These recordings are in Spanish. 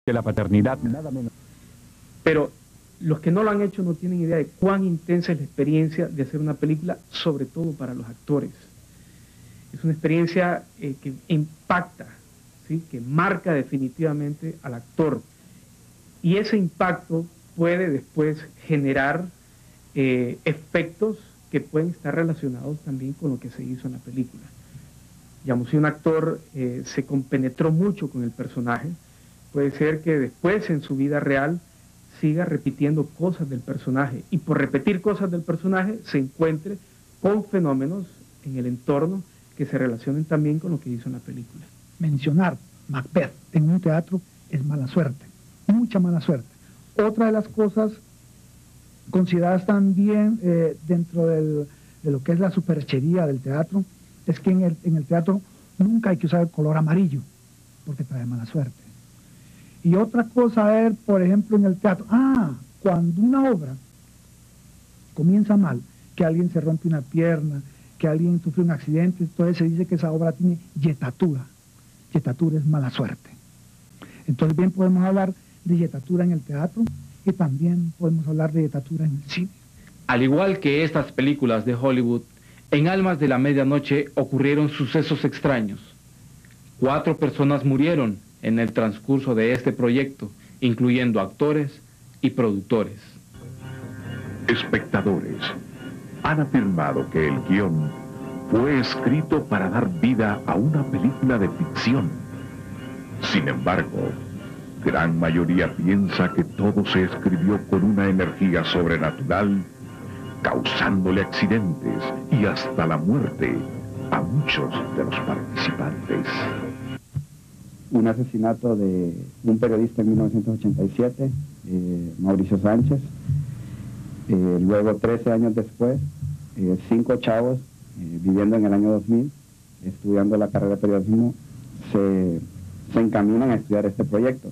de la paternidad, nada menos. Pero los que no lo han hecho no tienen idea de cuán intensa es la experiencia de hacer una película, sobre todo para los actores. Es una experiencia que impacta, ¿sí? Que marca definitivamente al actor. Y ese impacto puede después generar efectos que pueden estar relacionados también con lo que se hizo en la película. Digamos, si un actor se compenetró mucho con el personaje, puede ser que después en su vida real siga repitiendo cosas del personaje y por repetir cosas del personaje se encuentre con fenómenos en el entorno que se relacionen también con lo que hizo en la película. Mencionar Macbeth en un teatro es mala suerte, mucha mala suerte. Otra de las cosas consideradas también dentro de lo que es la superchería del teatro es que en el teatro nunca hay que usar el color amarillo porque trae mala suerte. Y otra cosa es, por ejemplo, en el teatro, cuando una obra comienza mal, que alguien se rompe una pierna, que alguien sufre un accidente, entonces se dice que esa obra tiene yetatura. Yetatura es mala suerte. Entonces bien podemos hablar de yetatura en el teatro y también podemos hablar de yetatura en el cine. Al igual que estas películas de Hollywood, en Almas de la Medianoche ocurrieron sucesos extraños. 4 personas murieron en el transcurso de este proyecto, incluyendo actores y productores. Espectadores han afirmado que el guión fue escrito para dar vida a una película de ficción. Sin embargo, gran mayoría piensa que todo se escribió con una energía sobrenatural, causándole accidentes y hasta la muerte a muchos de los participantes. Un asesinato de un periodista en 1987, Mauricio Sánchez. Luego, 13 años después, 5 chavos viviendo en el año 2000, estudiando la carrera de periodismo, se encaminan a estudiar este proyecto,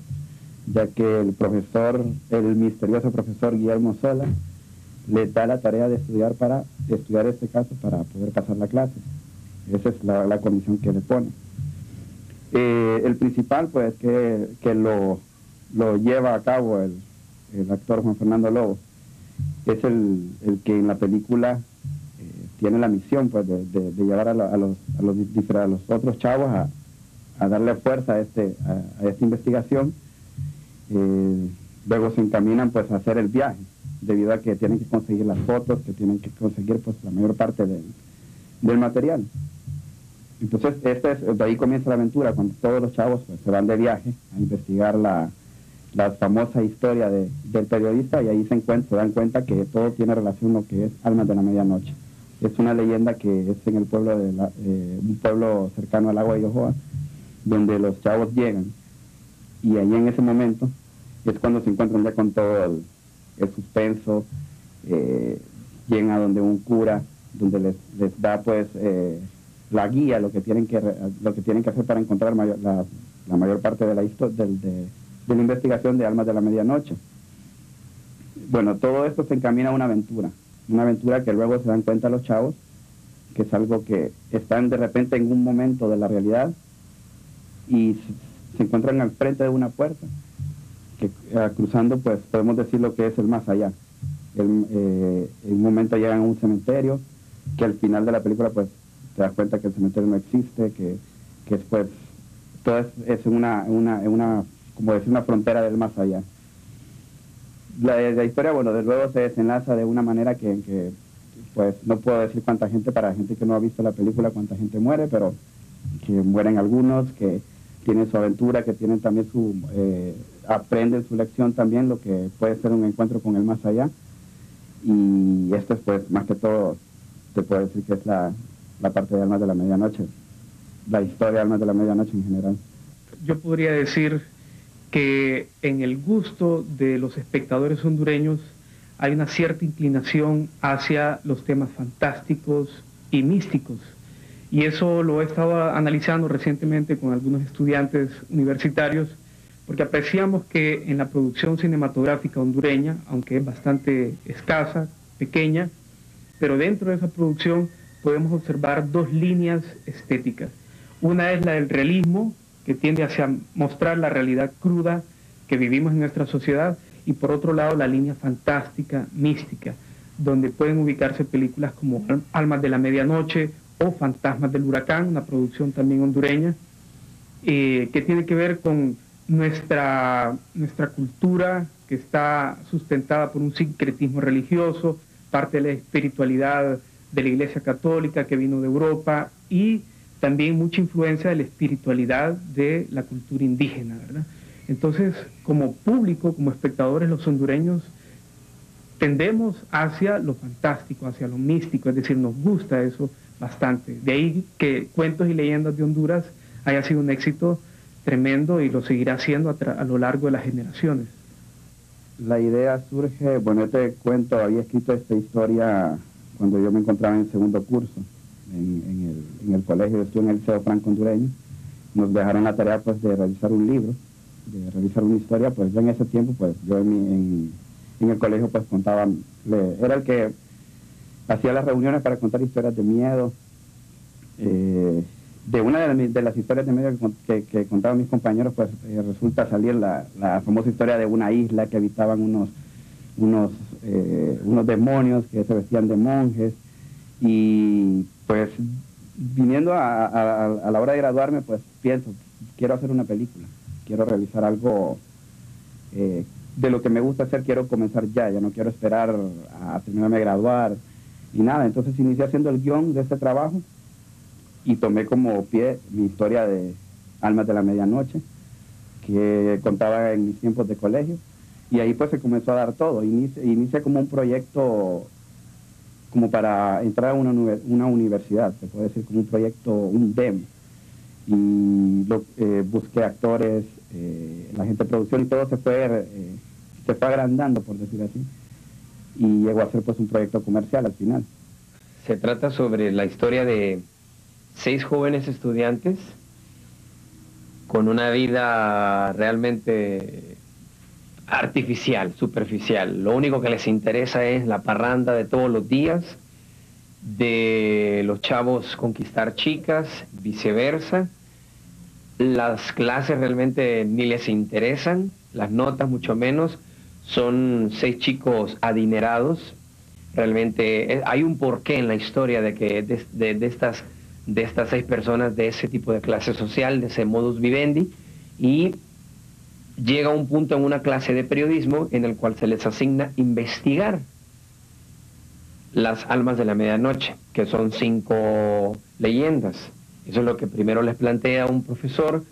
ya que el misterioso profesor Guillermo Sola les da la tarea de estudiar este caso para poder pasar la clase. Esa es la condición que le pone. El principal, pues, que lo lleva a cabo el actor Juan Fernando Lobo, es el que en la película tiene la misión, pues, de llevar a los otros chavos a darle fuerza a esta investigación. Luego se encaminan, pues, a hacer el viaje, debido a que tienen que conseguir las fotos, que tienen que conseguir, pues, la mayor parte del material. Entonces, de ahí comienza la aventura, cuando todos los chavos, pues, se van de viaje a investigar la famosa historia del periodista, y ahí se dan cuenta que todo tiene relación con lo que es Almas de la Medianoche. Es una leyenda que es en el pueblo un pueblo cercano al lago de Yohoa, donde los chavos llegan, y ahí en ese momento es cuando se encuentran ya con todo el suspenso. Llegan a donde un cura, donde les da, pues, la guía, lo que tienen que hacer para encontrar la mayor parte de la investigación de Almas de la Medianoche. Bueno, todo esto se encamina a una aventura que luego se dan cuenta los chavos, que es algo que están de repente en un momento de la realidad y se encuentran al frente de una puerta, que cruzando, pues, podemos decir lo que es el más allá. En un momento llegan a un cementerio, que al final de la película, pues, te das cuenta que el cementerio no existe, que después todo es como decir, una frontera del más allá. La historia, bueno, de luego se desenlaza de una manera que pues, no puedo decir cuánta gente, para gente que no ha visto la película, cuánta gente muere, pero que mueren algunos, que tienen su aventura, que tienen también aprenden su lección también, lo que puede ser un encuentro con el más allá. Y esto es, pues, más que todo, te puedo decir que es la parte de Almas de la Medianoche, la historia de Almas de la Medianoche en general. Yo podría decir que en el gusto de los espectadores hondureños hay una cierta inclinación hacia los temas fantásticos y místicos. Y eso lo he estado analizando recientemente con algunos estudiantes universitarios, porque apreciamos que en la producción cinematográfica hondureña, aunque es bastante escasa, pequeña, pero dentro de esa producción podemos observar 2 líneas estéticas. Una es la del realismo, que tiende hacia mostrar la realidad cruda que vivimos en nuestra sociedad, y por otro lado la línea fantástica, mística, donde pueden ubicarse películas como Almas de la Medianoche o Fantasmas del Huracán, una producción también hondureña, que tiene que ver con nuestra cultura, que está sustentada por un sincretismo religioso, parte de la espiritualidad de la Iglesia Católica que vino de Europa, y también mucha influencia de la espiritualidad de la cultura indígena, ¿verdad? Entonces, como público, como espectadores, los hondureños tendemos hacia lo fantástico, hacia lo místico, es decir, nos gusta eso bastante. De ahí que Cuentos y Leyendas de Honduras haya sido un éxito tremendo y lo seguirá siendo a lo largo de las generaciones. La idea surge, bueno, yo te cuento, había escrito esta historia cuando yo me encontraba en el segundo curso en el colegio, estuve en el Liceo Franco Hondureño. Nos dejaron la tarea pues de realizar un libro, de realizar una historia. Pues yo en ese tiempo, pues yo en el colegio pues contaba, era el que hacía las reuniones para contar historias de miedo. De una de las historias de miedo que contaban mis compañeros, pues resulta salir la famosa historia de una isla que habitaban unos demonios que se vestían de monjes. Y pues viniendo a la hora de graduarme, pues pienso, quiero hacer una película, quiero realizar algo de lo que me gusta hacer, quiero comenzar ya no quiero esperar a terminarme de graduar y nada. Entonces inicié haciendo el guión de este trabajo y tomé como pie mi historia de Almas de la Medianoche, que contaba en mis tiempos de colegio, y ahí pues se comenzó a dar todo. Inicié como un proyecto como para entrar a una universidad, se puede decir, como un proyecto, un demo, y busqué actores, la gente de producción, y todo se fue agrandando, por decir así, y llegó a ser pues un proyecto comercial al final. Se trata sobre la historia de 6 jóvenes estudiantes con una vida realmente artificial, superficial. Lo único que les interesa es la parranda de todos los días, de los chavos conquistar chicas, viceversa. Las clases realmente ni les interesan, las notas mucho menos. Son 6 chicos adinerados. Realmente hay un porqué en la historia de que de estas 6 personas, de ese tipo de clase social, de ese modus vivendi, y llega un punto en una clase de periodismo en el cual se les asigna investigar las almas de la medianoche, que son 5 leyendas. Eso es lo que primero les plantea un profesor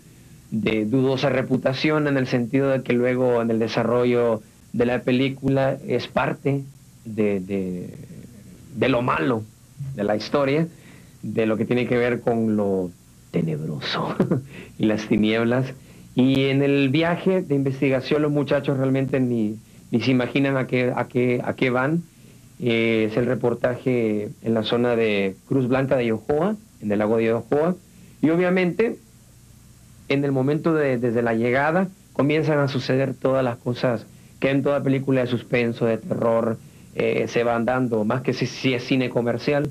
de dudosa reputación, en el sentido de que luego en el desarrollo de la película es parte de lo malo de la historia, de lo que tiene que ver con lo tenebroso y las tinieblas. Y en el viaje de investigación los muchachos realmente ni se imaginan a qué van. Es el reportaje en la zona de Cruz Blanca de Yojoa, en el lago de Yojoa, y obviamente en el momento desde la llegada comienzan a suceder todas las cosas que en toda película de suspenso, de terror, se van dando, más que si es cine comercial.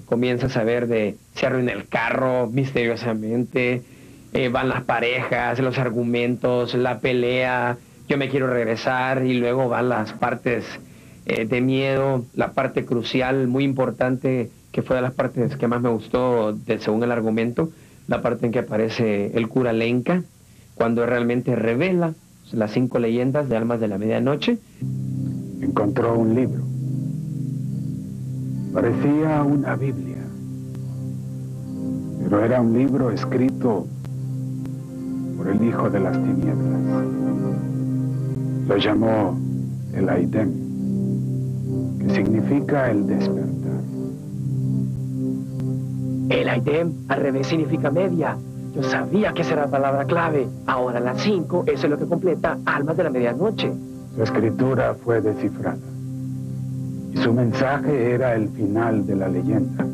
Comienzas a ver se arruina el carro misteriosamente, van las parejas, los argumentos, la pelea, yo me quiero regresar, y luego van las partes de miedo, la parte crucial, muy importante, que fue de las partes que más me gustó según el argumento, la parte en que aparece el cura Lenca, cuando realmente revela las 5 leyendas de Almas de la Medianoche. Encontró un libro. Parecía una Biblia, pero era un libro escrito por el hijo de las tinieblas. Lo llamó el Aidem, que significa el despertar. El Aidem al revés significa media. Yo sabía que esa era la palabra clave. Ahora las 5, eso es lo que completa Almas de la Medianoche. Su escritura fue descifrada, y su mensaje era el final de la leyenda.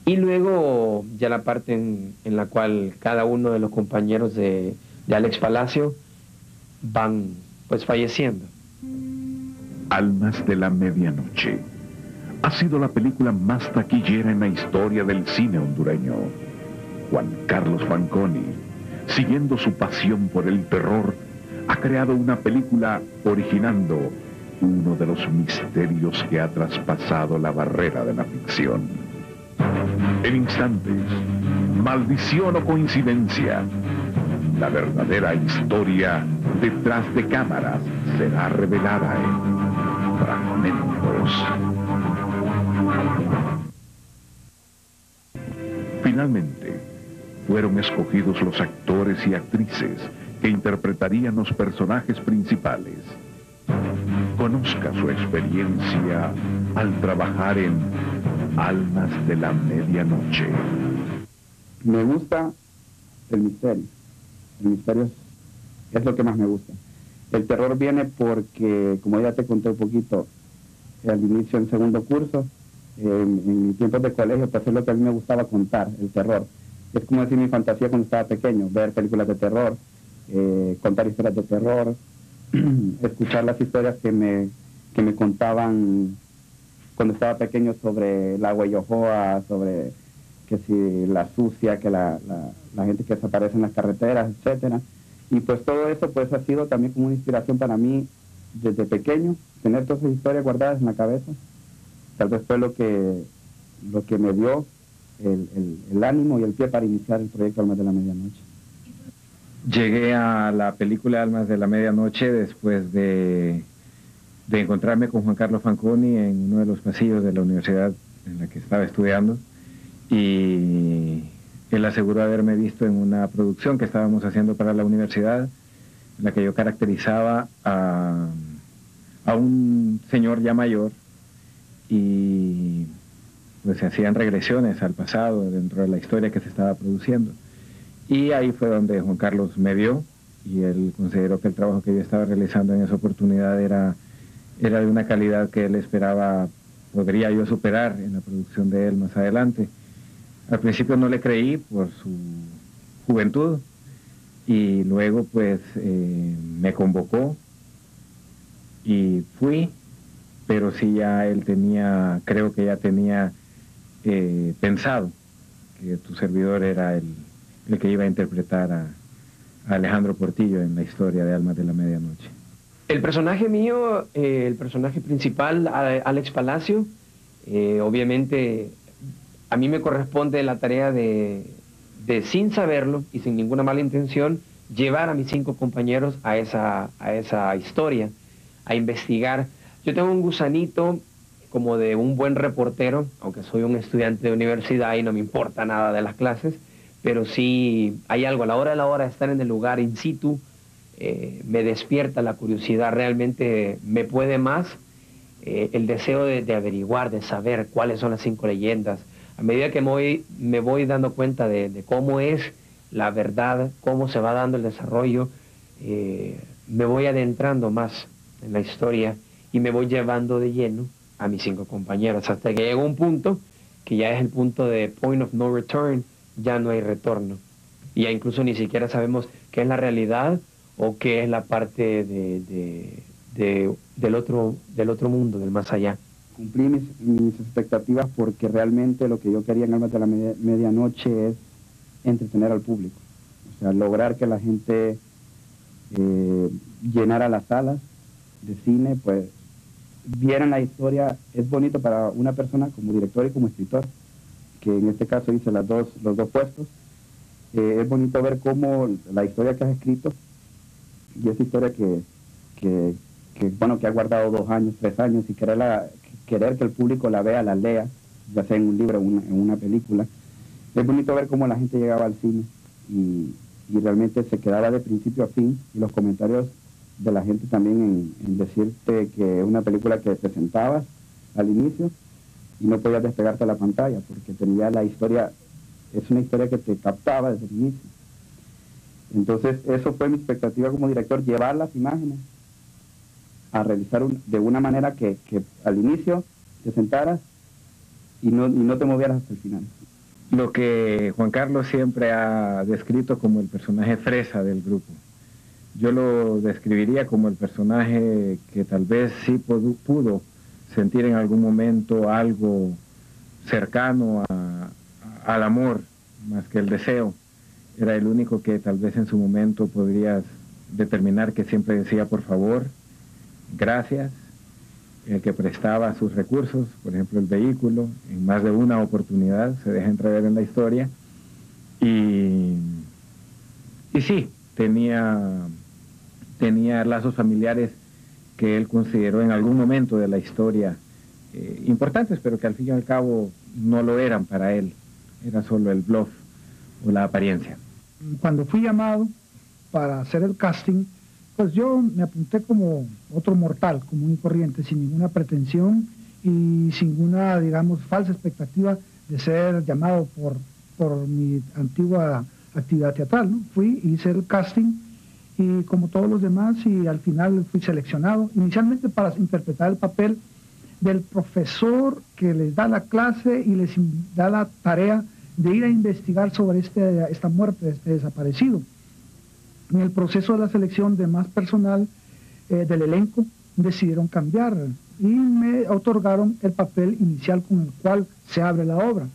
Y luego ya la parte en la cual cada uno de los compañeros de Alex Palacio van pues falleciendo. Almas de la Medianoche ha sido la película más taquillera en la historia del cine hondureño. Juan Carlos Fanconi, siguiendo su pasión por el terror, ha creado una película originando uno de los misterios que ha traspasado la barrera de la ficción. En instantes, maldición o coincidencia, la verdadera historia detrás de cámaras será revelada en Fragmentos. Finalmente, fueron escogidos los actores y actrices que interpretarían los personajes principales. Conozca su experiencia al trabajar en Almas de la Medianoche. Me gusta el misterio. El misterio es lo que más me gusta. El terror viene porque, como ya te conté un poquito al inicio en segundo curso, en mis tiempos de colegio, pues es lo que a mí me gustaba contar, el terror. Es como decir mi fantasía cuando estaba pequeño, ver películas de terror, contar historias de terror, escuchar las historias que me contaban cuando estaba pequeño sobre el agua Yohoa, sobre que si la sucia, que la gente que desaparece en las carreteras, etcétera. Y pues todo eso pues ha sido también como una inspiración para mí desde pequeño, tener todas esas historias guardadas en la cabeza. Tal vez fue lo que me dio el ánimo y el pie para iniciar el proyecto Almas de la Medianoche. Llegué a la película Almas de la Medianoche después de encontrarme con Juan Carlos Fanconi en uno de los pasillos de la universidad en la que estaba estudiando, y él aseguró haberme visto en una producción que estábamos haciendo para la universidad, en la que yo caracterizaba a un señor ya mayor, y pues se hacían regresiones al pasado dentro de la historia que se estaba produciendo. Y ahí fue donde Juan Carlos me vio, y él consideró que el trabajo que yo estaba realizando en esa oportunidad era de una calidad que él esperaba podría yo superar en la producción de él más adelante. Al principio no le creí por su juventud, y luego pues me convocó y fui, pero sí ya él tenía, creo que ya tenía pensado que tu servidor era el que iba a interpretar a Alejandro Portillo en la historia de Almas de la Medianoche. El personaje mío, el personaje principal, Alex Palacio, obviamente a mí me corresponde la tarea de sin saberlo y sin ninguna mala intención, llevar a mis 5 compañeros a esa historia, a investigar. Yo tengo un gusanito como de un buen reportero, aunque soy un estudiante de universidad y no me importa nada de las clases, pero sí hay algo a la hora de estar en el lugar in situ, me despierta la curiosidad, realmente me puede más el deseo de averiguar, de saber cuáles son las 5 leyendas. A medida que me voy dando cuenta de cómo es la verdad, cómo se va dando el desarrollo, me voy adentrando más en la historia y me voy llevando de lleno a mis 5 compañeros, hasta que llega un punto que ya es el punto de point of no return, ya no hay retorno. Y ya incluso ni siquiera sabemos qué es la realidad o qué es la parte del otro mundo, del más allá. Cumplí mis expectativas porque realmente lo que yo quería en Almas de la Medianoche es entretener al público. O sea, lograr que la gente llenara las salas de cine, pues vieran la historia. Es bonito para una persona como director y como escritor, que en este caso hice los dos puestos. Es bonito ver cómo la historia que has escrito, y esa historia que ha guardado 2 años, 3 años, y querer que el público la vea, la lea, ya sea en un libro o en una película. Es bonito ver cómo la gente llegaba al cine y realmente se quedaba de principio a fin, y los comentarios de la gente también en decirte que es una película que te sentabas al inicio y no podías despegarte de la pantalla, porque tenía la historia, es una historia que te captaba desde el inicio. Entonces eso fue mi expectativa como director, llevar las imágenes a realizar de una manera que al inicio te sentaras y no te movieras hasta el final. Lo que Juan Carlos siempre ha descrito como el personaje fresa del grupo, yo lo describiría como el personaje que tal vez sí pudo sentir en algún momento algo cercano al amor, más que el deseo. Era el único que tal vez en su momento podrías determinar que siempre decía por favor, gracias, el que prestaba sus recursos, por ejemplo el vehículo, en más de una oportunidad, se deja entrever en la historia, y sí, tenía lazos familiares que él consideró en algún momento de la historia importantes, pero que al fin y al cabo no lo eran para él, era solo el bluff o la apariencia. Cuando fui llamado para hacer el casting, pues yo me apunté como otro mortal, común y corriente, sin ninguna pretensión y sin ninguna, digamos, falsa expectativa de ser llamado por mi antigua actividad teatral, ¿no? Fui, hice el casting y como todos los demás, y al final fui seleccionado, inicialmente para interpretar el papel del profesor que les da la clase y les da la tarea de ir a investigar sobre esta muerte, este desaparecido. En el proceso de la selección de más personal del elenco, decidieron cambiar y me otorgaron el papel inicial con el cual se abre la obra.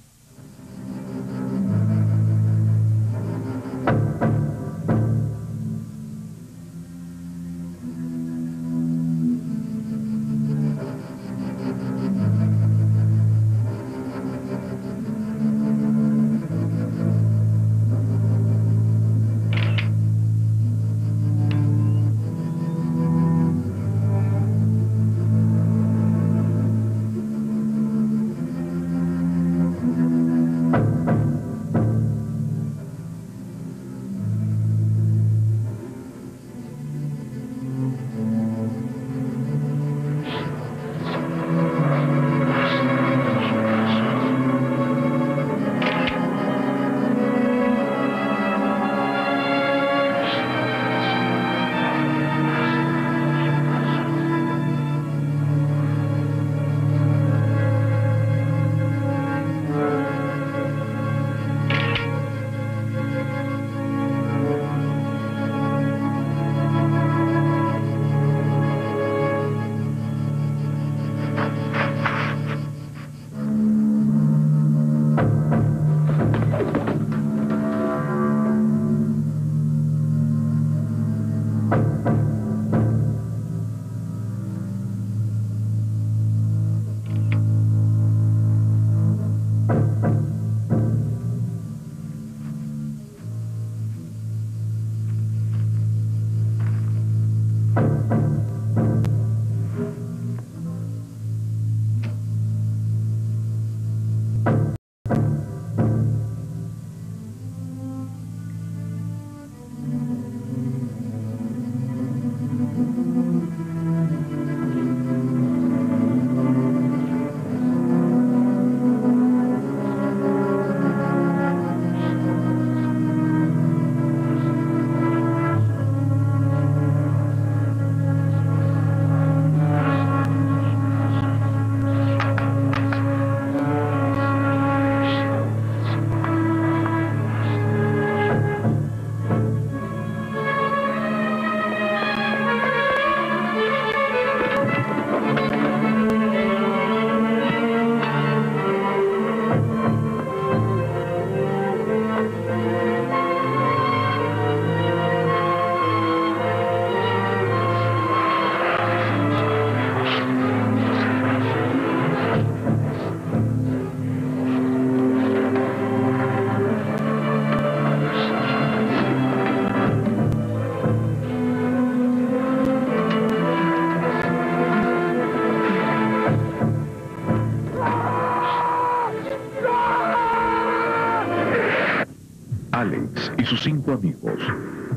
Alex y sus 5 amigos,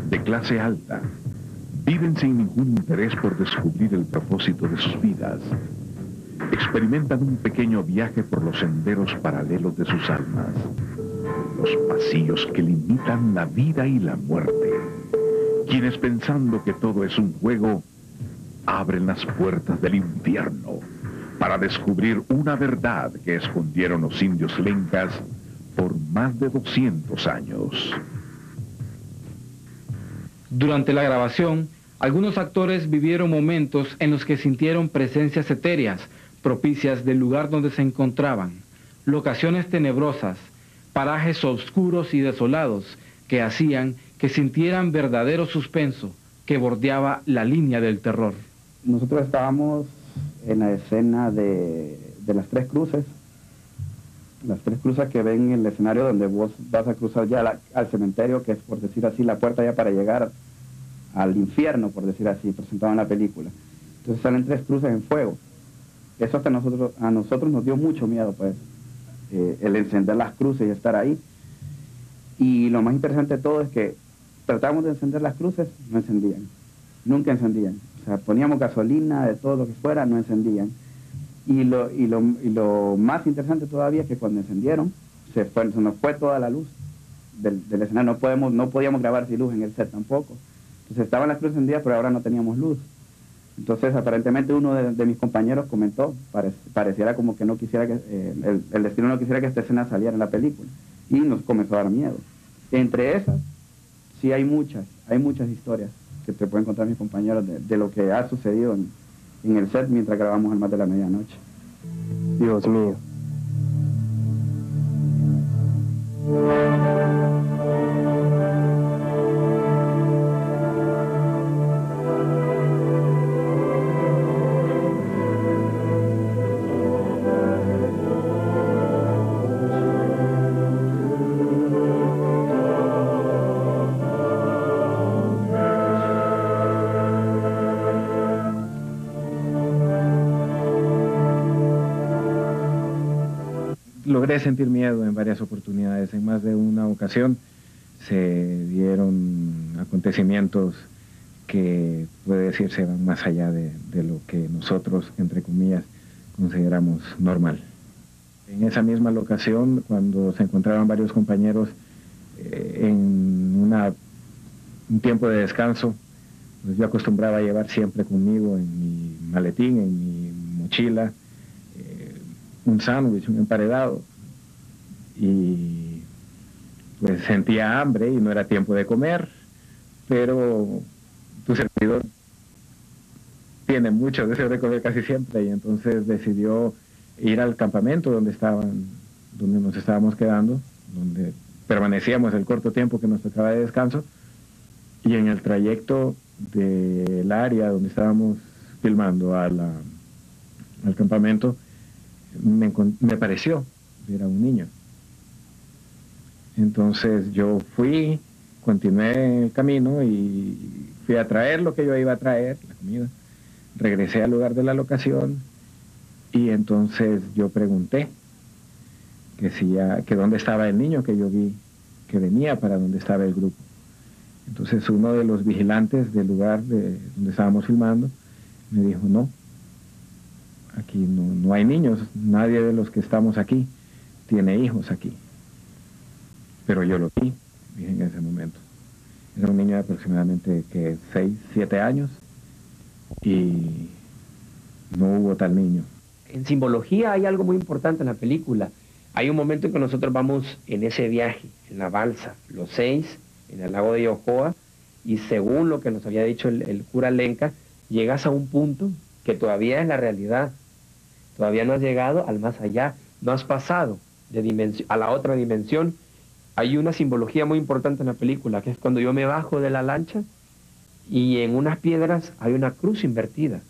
de clase alta, viven sin ningún interés por descubrir el propósito de sus vidas. Experimentan un pequeño viaje por los senderos paralelos de sus almas, los pasillos que limitan la vida y la muerte, quienes pensando que todo es un juego, abren las puertas del infierno para descubrir una verdad que escondieron los indios lencas por más de 200 años. Durante la grabación, algunos actores vivieron momentos en los que sintieron presencias etéreas, propicias del lugar donde se encontraban, locaciones tenebrosas, parajes oscuros y desolados que hacían que sintieran verdadero suspenso, que bordeaba la línea del terror. Nosotros estábamos en la escena de las tres cruces. Las tres cruces que ven en el escenario donde vos vas a cruzar ya al cementerio, que es, por decir así, la puerta ya para llegar al infierno, por decir así, presentado en la película. Entonces salen tres cruces en fuego. Eso hasta a nosotros nos dio mucho miedo, pues, el encender las cruces y estar ahí. Y lo más interesante de todo es que tratábamos de encender las cruces, no encendían, nunca encendían. O sea, poníamos gasolina, de todo lo que fuera, no encendían. Y lo más interesante todavía es que cuando encendieron, se nos fue toda la luz del escenario. No podíamos grabar sin luz en el set tampoco. Entonces estaban las cruces encendidas, pero ahora no teníamos luz. Entonces aparentemente uno de mis compañeros comentó, pareciera como que no quisiera que, el destino no quisiera que esta escena saliera en la película. Y nos comenzó a dar miedo. Entre esas, sí hay muchas historias que te pueden contar mis compañeros de lo que ha sucedido en el set mientras grabamos El Más de la Medianoche. Dios mío. Logré sentir miedo en varias oportunidades. En más de una ocasión se dieron acontecimientos que, puede decirse, van más allá de lo que nosotros, entre comillas, consideramos normal. En esa misma locación, cuando se encontraban varios compañeros en un tiempo de descanso, pues yo acostumbraba a llevar siempre conmigo en mi maletín, en mi mochila, un sándwich, un emparedado, y pues sentía hambre y no era tiempo de comer, pero tu servidor tiene mucho deseo de comer casi siempre, y entonces decidió ir al campamento donde nos estábamos quedando, donde permanecíamos el corto tiempo que nos tocaba de descanso, y en el trayecto del área donde estábamos filmando al campamento, me pareció ver a un niño. Entonces yo continué el camino y fui a traer lo que yo iba a traer, la comida. Regresé al lugar de la locación y entonces yo pregunté que dónde estaba el niño que yo vi que venía para donde estaba el grupo. Entonces uno de los vigilantes del lugar donde estábamos filmando me dijo: no, aquí no hay niños, nadie de los que estamos aquí tiene hijos aquí. Pero yo lo vi en ese momento. Era un niño de aproximadamente 6, 7 años y no hubo tal niño. En simbología hay algo muy importante en la película. Hay un momento en que nosotros vamos en ese viaje, en la balsa, los 6, en el lago de Yohoa, y según lo que nos había dicho el cura Lenca, llegas a un punto que todavía es la realidad. Todavía no has llegado al más allá, no has pasado a la otra dimensión. Hay una simbología muy importante en la película, que es cuando yo me bajo de la lancha y en unas piedras hay una cruz invertida.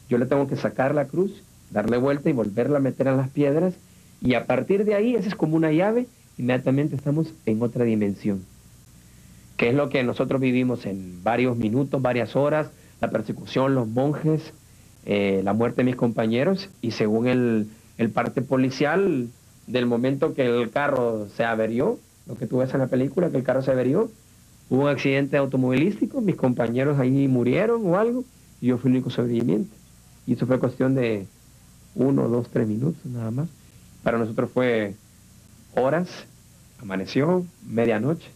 Yo le tengo que sacar la cruz, darle vuelta y volverla a meter en las piedras, y a partir de ahí, esa es como una llave, inmediatamente estamos en otra dimensión, que es lo que nosotros vivimos en varios minutos, varias horas, la persecución, los monjes, la muerte de mis compañeros, y según el parte policial, del momento que el carro se averió, lo que tú ves en la película, que el carro se averió, hubo un accidente automovilístico, mis compañeros ahí murieron o algo, y yo fui el único sobreviviente. Y eso fue cuestión de 1, 2, 3 minutos nada más. Para nosotros fue horas, amaneció, medianoche.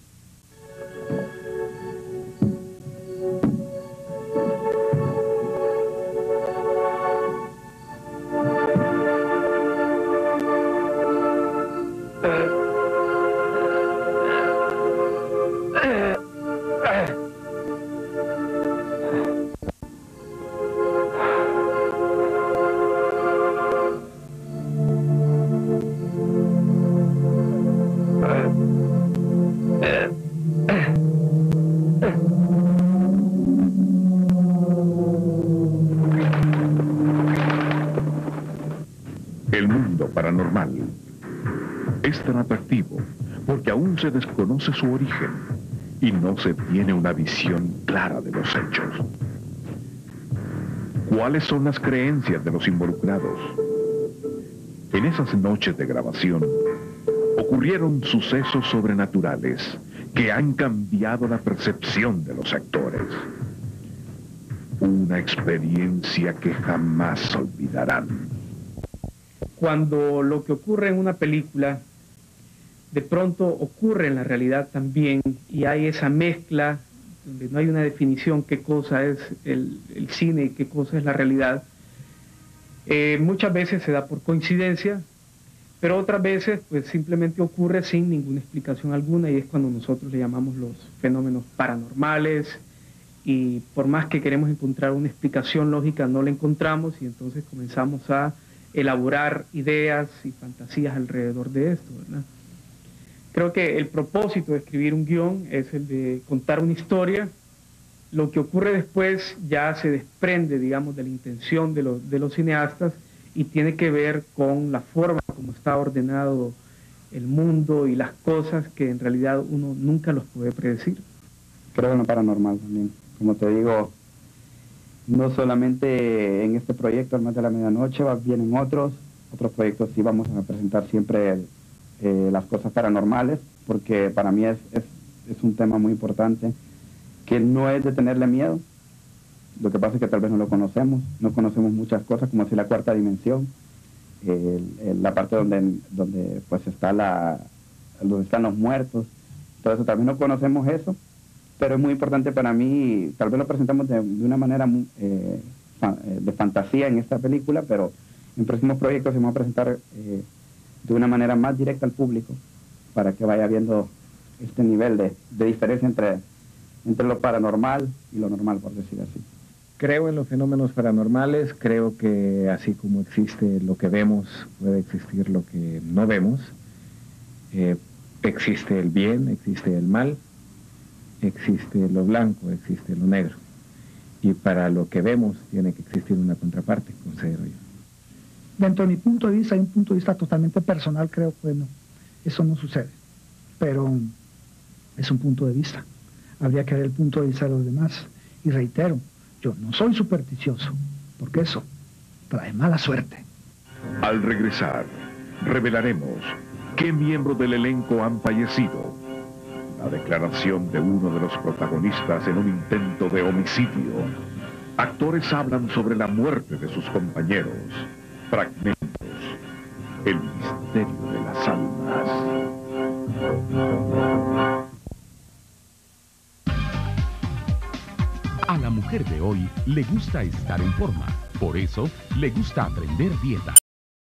paranormal es tan atractivo porque aún se desconoce su origen y no se tiene una visión clara de los hechos. ¿Cuáles son las creencias de los involucrados? En esas noches de grabación ocurrieron sucesos sobrenaturales que han cambiado la percepción de los actores. Una experiencia que jamás olvidarán. Cuando lo que ocurre en una película de pronto ocurre en la realidad también, y hay esa mezcla donde no hay una definición qué cosa es el cine y qué cosa es la realidad, muchas veces se da por coincidencia, pero otras veces pues simplemente ocurre sin ninguna explicación alguna, y es cuando nosotros le llamamos los fenómenos paranormales, y por más que queremos encontrar una explicación lógica no la encontramos, y entonces comenzamos a elaborar ideas y fantasías alrededor de esto, ¿verdad? Creo que el propósito de escribir un guión es el de contar una historia. Lo que ocurre después ya se desprende, digamos, de la intención de los cineastas, y tiene que ver con la forma como está ordenado el mundo y las cosas que en realidad uno nunca los puede predecir. Creo en lo paranormal también. Como te digo, no solamente en este proyecto, Almas de la Medianoche, vienen otros proyectos. Sí vamos a presentar siempre las cosas paranormales, porque para mí es un tema muy importante, que no es de tenerle miedo. Lo que pasa es que tal vez no conocemos muchas cosas, como así la cuarta dimensión, la parte donde pues donde están los muertos. Entonces también no conocemos eso, pero es muy importante para mí. Tal vez lo presentamos de una manera de fantasía en esta película, pero en próximos proyectos se vamos a presentar de una manera más directa al público, para que vaya viendo este nivel de diferencia entre lo paranormal y lo normal, por decir así. Creo en los fenómenos paranormales, creo que así como existe lo que vemos, puede existir lo que no vemos. Existe el bien, existe el mal, existe lo blanco, existe lo negro. Y para lo que vemos tiene que existir una contraparte, considero yo. Dentro de mi punto de vista, hay un punto de vista totalmente personal, creo que no, eso no sucede. Pero es un punto de vista. Habría que ver el punto de vista de los demás. Y reitero, yo no soy supersticioso, porque eso trae mala suerte. Al regresar, revelaremos qué miembros del elenco han fallecido. La declaración de uno de los protagonistas en un intento de homicidio. Actores hablan sobre la muerte de sus compañeros. Fragmentos. El misterio de las almas. A la mujer de hoy le gusta estar en forma. Por eso le gusta aprender dieta.